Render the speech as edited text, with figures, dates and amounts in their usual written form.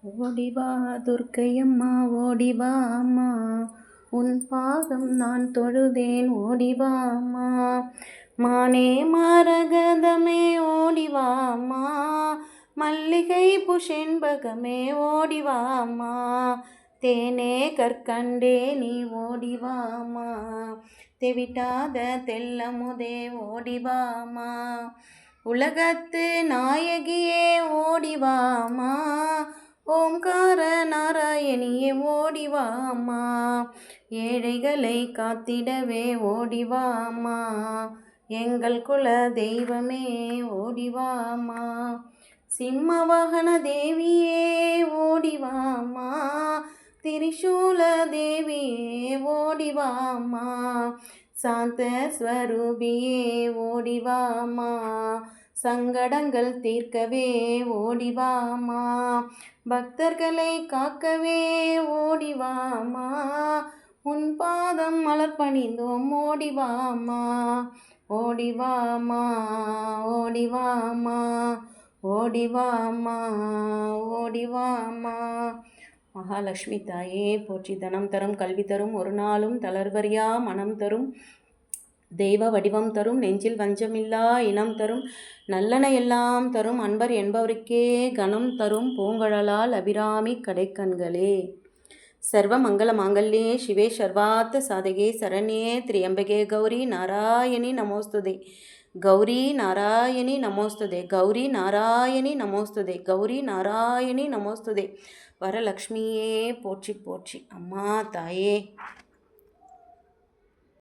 ஓடிவா துர்க்கையம்மா ஓடிவா அம்மா, உன் பாதம் நான் தொழுதேன் ஓடிவா அம்மா. மானே மரகதமே ஓடிவா அம்மா, மல்லிகை புஷெண்பகமே ஓடிவா அம்மா. தேனே கற்கண்டே நீ ஓடிவா அம்மா, தெவிட்டாத தெல்லமுதே ஓடிவா அம்மா. உலகத்து நாயகியே ஓடிவா அம்மா, ஓம்கார நாராயணியே ஓடிவா அம்மா. ஏழைகளை காத்திடவே ஓடிவா அம்மா, எங்கள் குல தெய்வமே ஓடிவா அம்மா. சிம்மவாகன தேவியே ஓடிவா அம்மா, திரிசூல தேவியே ஓடிவா அம்மா. சாந்த ஸ்வரூபியே ஓடிவா அம்மா, சங்கடங்கள் தீர்க்கவே ஓடிவா அம்மா. பக்தர்களை காக்கவே ஓடிவா அம்மா, உன் பாதம் மலர்பணிந்தோம் ஓடிவா அம்மா. ஓடிவா அம்மா ஓடிவா அம்மா, ஓடிவா அம்மா ஓடிவா அம்மா. மகாலட்சுமி தாயே போற்றி. தனம் தரும் கல்வி தரும் ஒரு நாளும் தளர்வறியா மனம் தரும் தெய்வ வடிவம் தரும் நெஞ்சில் வஞ்சமில்லா இனம் தரும் நல்லன எல்லாம் தரும் அன்பர் என்பவருக்கே கணம் தரும் பூங்கழலால் அபிராமி கடைக்கண்களே. சர்வ மங்கள மாங்கல்யே சிவே சர்வார்த்த சாதகே சரண்யே திரியம்பகே கௌரி நாராயணி நமோஸ்துதே. கௌரி நாராயணி நமோஸ்துதே. கௌரி நாராயணி நமோஸ்துதே. கௌரி நாராயணி நமோஸ்துதே. வரலக்ஷ்மியே போற்றி போற்றி. அம்மா தாயே